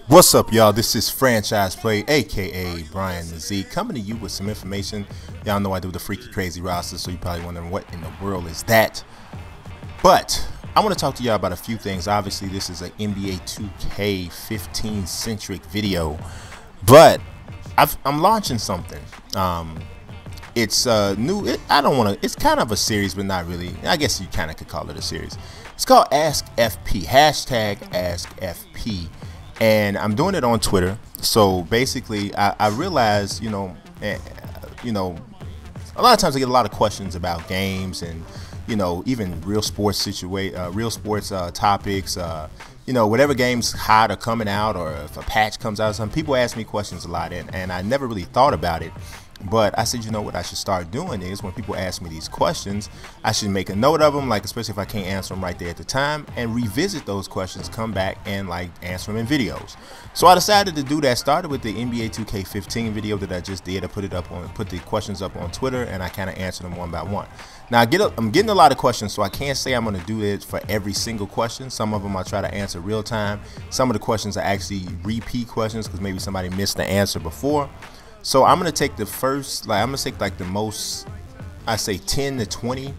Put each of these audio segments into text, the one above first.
What's up, y'all? This is Franchise Play, aka Brian the Z, coming to you with some information. Y'all know I do the freaky crazy roster, so you're probably wondering what in the world is that. But I want to talk to y'all about a few things. Obviously, this is an NBA 2K15 centric video, but I'm launching something. It's new. It's kind of a series, but not really. I guess you kind of could call it a series. It's called askfp. #askfp. And I'm doing it on Twitter. So basically, I realize, a lot of times I get a lot of questions about games and, even real sports topics. Whatever games hot or coming out, or if a patch comes out, some people ask me questions a lot, and I never really thought about it. But I said, you know what I should start doing is when people ask me these questions, I should make a note of them, like especially if I can't answer them right there at the time, and revisit those questions, come back and like answer them in videos. So I decided to do that. Started with the NBA 2K15 video that I just did. I put the questions up on Twitter, and I kind of answered them one by one. Now I'm getting a lot of questions, so I can't say I'm going to do it for every single question. Some of them I try to answer real time. Some of the questions are actually repeat questions because maybe somebody missed the answer before. So I'm gonna take the most, I say 10 to 20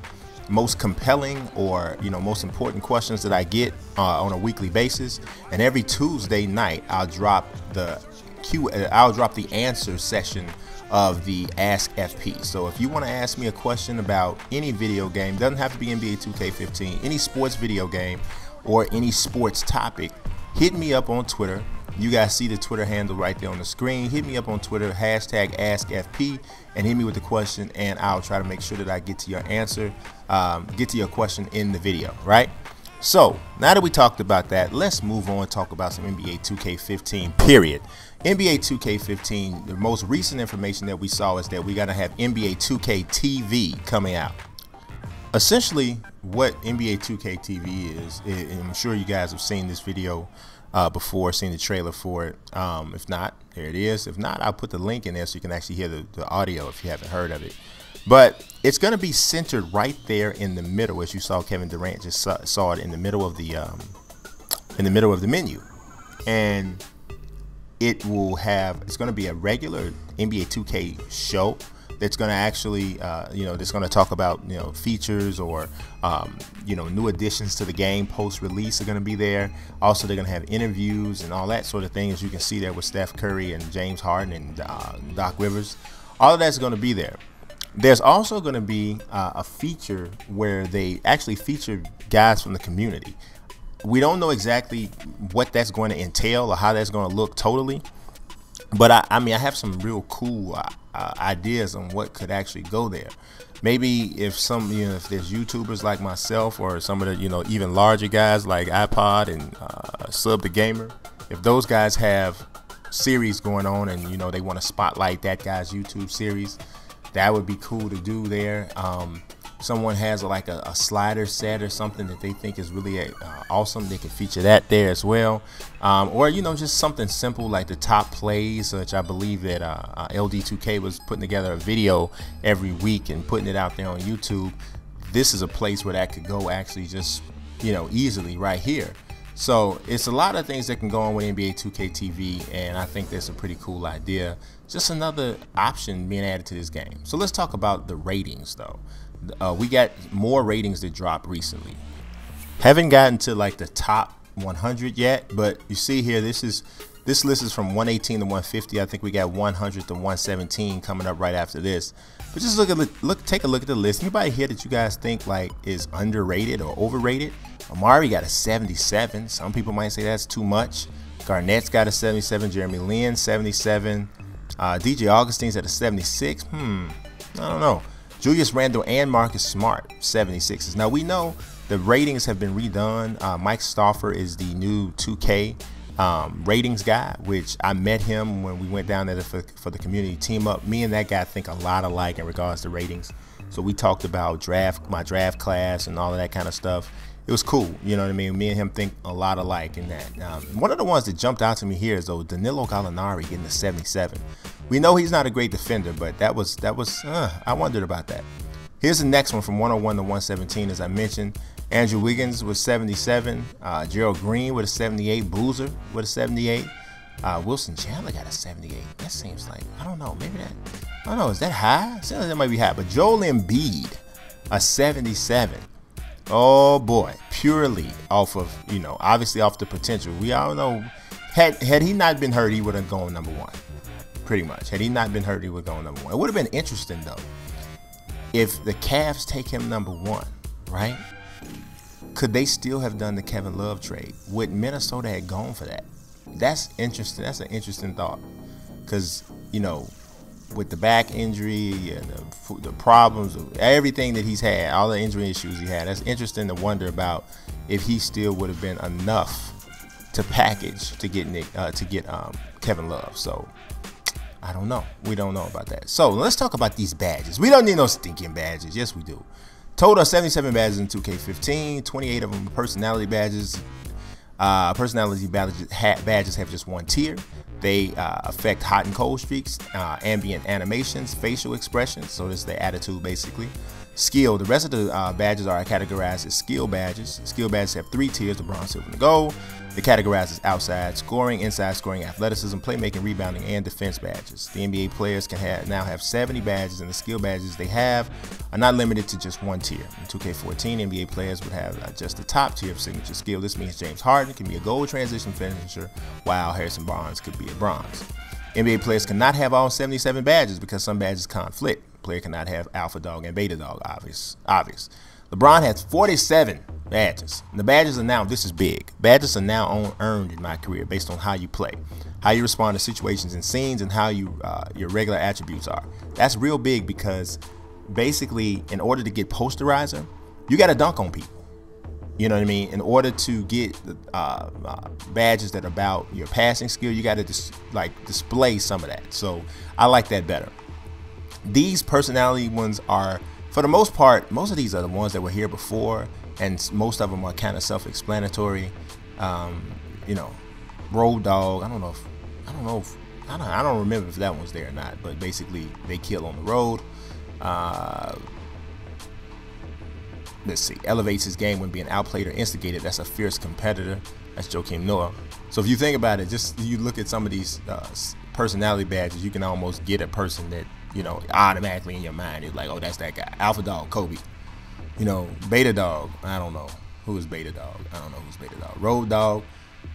most compelling or most important questions that I get on a weekly basis, and every Tuesday night I'll drop the answer session of the Ask FP. So if you want to ask me a question about any video game, doesn't have to be NBA 2K15, any sports video game or any sports topic, hit me up on Twitter. You guys see the Twitter handle right there on the screen. Hit me up on Twitter, #AskFP, and hit me with the question, and I'll try to make sure that I get to your answer, get to your question in the video, right? So now that we talked about that, let's move on and talk about some NBA 2K15, period. NBA 2K15, the most recent information that we saw is that we're going to have NBA 2K TV coming out. Essentially, what NBA 2K TV is, and I'm sure you guys have seen this video before, seen the trailer for it. If not, there it is. If not, I'll put the link in there so you can actually hear the audio if you haven't heard of it. But it's going to be centered right there in the middle, as you saw Kevin Durant just saw it in the middle of the menu, and it's going to be a regular NBA 2K show that's going to actually, that's going to talk about, features or, new additions to the game post-release are going to be there. Also, they're going to have interviews and all that sort of thing, as you can see there with Steph Curry and James Harden and Doc Rivers. All of that's going to be there. There's also going to be a feature where they actually feature guys from the community. We don't know exactly what that's going to entail or how that's going to look totally. But I mean, I have some real cool ideas on what could actually go there. Maybe if if there's YouTubers like myself or some of the even larger guys like iPod and Sub the Gamer, if those guys have series going on and they want to spotlight that guy's YouTube series, that would be cool to do there. Someone has a slider set or something that they think is really awesome, they can feature that there as well. Or just something simple like the top plays, which I believe that LD2K was putting together a video every week and putting it out there on YouTube. This is a place where that could go actually just easily right here. So it's a lot of things that can go on with NBA 2K TV, and I think that's a pretty cool idea. Just another option being added to this game. So let's talk about the ratings though. We got more ratings that dropped recently. Haven't gotten to like the top 100 yet, but you see here, this list is from 118 to 150. I think we got 100 to 117 coming up right after this. But just take a look at the list. Anybody here that you guys think like is underrated or overrated? Amari got a 77. Some people might say that's too much. Garnett's got a 77. Jeremy Lin 77. DJ Augustine's at a 76. I don't know. Julius Randle and Marcus Smart 76s. Now we know the ratings have been redone. Mike Stauffer is the new 2K ratings guy, which I met him when we went down there for the community team up. Me and that guy think a lot alike in regards to ratings. So we talked about my draft class and all of that kind of stuff. It was cool, you know what I mean? Me and him think a lot alike in that. One of the ones that jumped out to me here is though Danilo Gallinari getting a 77. We know he's not a great defender, but that was I wondered about that. Here's the next one from 101 to 117, as I mentioned. Andrew Wiggins with 77, Gerald Green with a 78, Boozer with a 78, Wilson Chandler got a 78. That seems like, I don't know, maybe that, I don't know, is that high? Seems like that might be high. But Joel Embiid, a 77. Oh boy, purely off of, you know, obviously off the potential. We all know, had he not been hurt, he would have gone number one. Pretty much. Had he not been hurt, he would have gone number one. It would have been interesting though, if the Cavs take him number one, right? Could they still have done the Kevin Love trade? Would Minnesota have gone for that? That's interesting. That's an interesting thought. Because, you know, with the back injury and the problems, everything that he's had, all the injury issues he had, that's interesting to wonder about if he still would have been enough to package to get Kevin Love. So I don't know. We don't know about that. So let's talk about these badges. We don't need no stinking badges. Yes, we do. Total 77 badges in 2K15. 28 of them are personality badges. Personality badges have just one tier. They affect hot and cold streaks, ambient animations, facial expressions. So this is the attitude basically. Skill. The rest of the badges are categorized as skill badges. Skill badges have 3 tiers: the bronze, silver, and the gold. They categorize as outside scoring, inside scoring, athleticism, playmaking, rebounding, and defense badges. The NBA players can now have 70 badges, and the skill badges they have are not limited to just one tier. In 2K14, NBA players would have just the top tier of signature skill. This means James Harden can be a gold transition finisher, while Harrison Barnes could be a bronze. NBA players cannot have all 77 badges because some badges conflict. Player cannot have Alpha Dog and Beta Dog, obvious. LeBron has 47 badges. And the badges are now, this is big, badges are now earned in my career based on how you play, how you respond to situations and scenes, and how you your regular attributes are. That's real big because basically in order to get posterizer, you got to dunk on people. You know what I mean? In order to get badges that are about your passing skill, you got to display some of that. So I like that better. These personality ones are, for the most part, most of these are the ones that were here before, and most of them are kind of self-explanatory. You know, Road Dog. I don't remember if that one's there or not. But basically, they kill on the road. Let's see. Elevates his game when being outplayed or instigated. That's a fierce competitor. That's Joakim Noah. So if you think about it, just you look at some of these personality badges, you can almost get a person that, you know, automatically in your mind is like, oh, that's that guy. Alpha Dog, Kobe. You know, Beta Dog. I don't know who is Beta Dog. I don't know who's Beta Dog. Road Dog.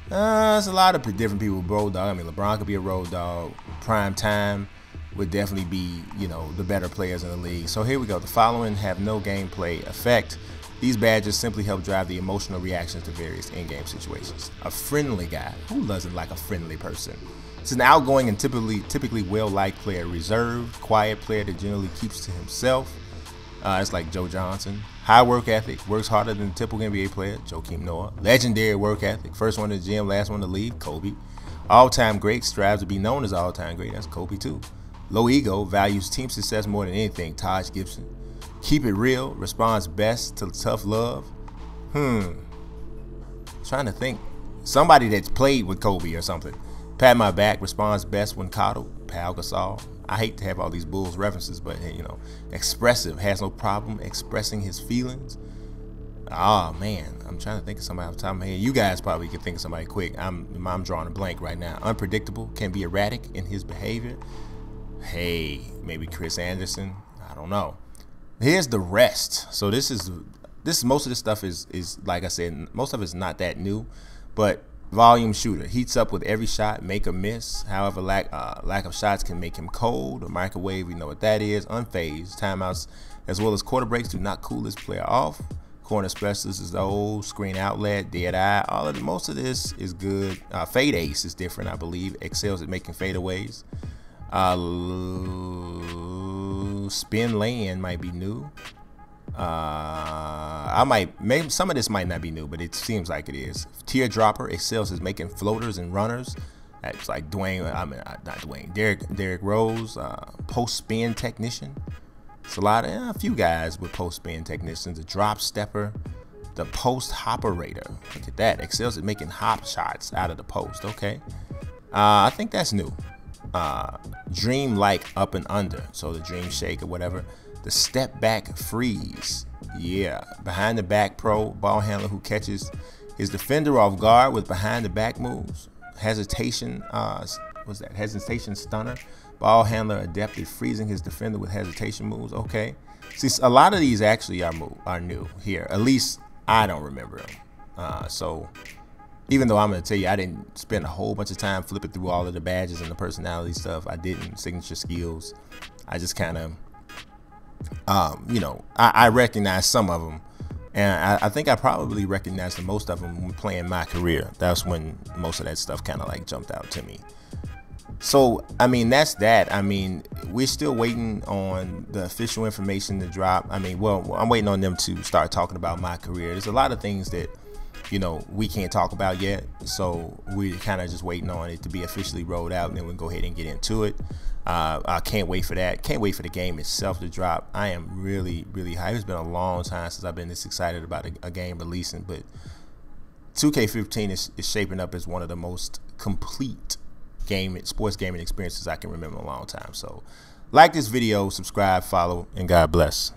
There's a lot of different people with Road Dog. I mean, LeBron could be a Road Dog. Prime Time would definitely be, you know, the better players in the league. So here we go. The following have no gameplay effect. These badges simply help drive the emotional reactions to various in-game situations. A friendly guy. Who doesn't like a friendly person? It's an outgoing and typically well-liked player. Reserved, quiet player that generally keeps to himself. It's like Joe Johnson. High work ethic. Works harder than a typical NBA player. Joakim Noah. Legendary work ethic. First one to the gym, last one to leave. Kobe. All-time great. Strives to be known as all-time great. That's Kobe too. Low ego. Values team success more than anything. Taj Gibson. Keep it real. Responds best to tough love. Trying to think. Somebody that's played with Kobe or something. Pat my back. Responds best when coddled. Pau Gasol. I hate to have all these Bulls references, but you know, expressive. Has no problem expressing his feelings. Oh man, I'm trying to think of somebody off the top of my head. You guys probably can think of somebody quick. I'm drawing a blank right now. Unpredictable. Can be erratic in his behavior. Hey, maybe Chris Anderson. I don't know. Here's the rest. So this is most of this stuff is like I said, most of it's not that new, but volume shooter. Heats up with every shot, make or miss. However, lack of shots can make him cold. A microwave, we know what that is. Unfazed. Timeouts as well as quarter breaks do not cool this player off. Corner specialist is the old screen outlet, dead eye. Most of this is good. Fade ace is different, I believe. Excels at making fadeaways. Spin lay-in might be new. Maybe some of this might not be new, but it seems like it is. Teardropper excels at making floaters and runners. That's like Derrick Rose. Post spin technician. It's a few guys with post spin technicians. The drop stepper, the post hopperator. Look at that. Excels at making hop shots out of the post. Okay, I think that's new. Dream like up and under. So the dream shake or whatever. The step back freeze. Yeah. Behind the back pro ball handler who catches his defender off guard with behind the back moves. hesitation. What's that? Hesitation stunner. Ball handler adept at freezing his defender with hesitation moves. Okay. See, a lot of these actually are new here. At least I don't remember them. So even though I'm going to tell you I didn't spend a whole bunch of time flipping through all of the badges and the personality stuff, I didn't. Signature skills. I just kind of, you know, I recognize some of them. And I think I probably recognized the most of them when playing My Career. That's when most of that stuff kind of like jumped out to me. So, I mean, that's that. I mean, we're still waiting on the official information to drop. I mean, well, I'm waiting on them to start talking about My Career. There's a lot of things that, you know, we can't talk about yet. So we're kind of just waiting on it to be officially rolled out, and then we can go ahead and get into it. I can't wait for that. Can't wait for the game itself to drop. I am really, really hyped. It's been a long time since I've been this excited about a game releasing, but 2K15 is shaping up as one of the most complete sports gaming experiences I can remember in a long time. So like this video, subscribe, follow, and God bless.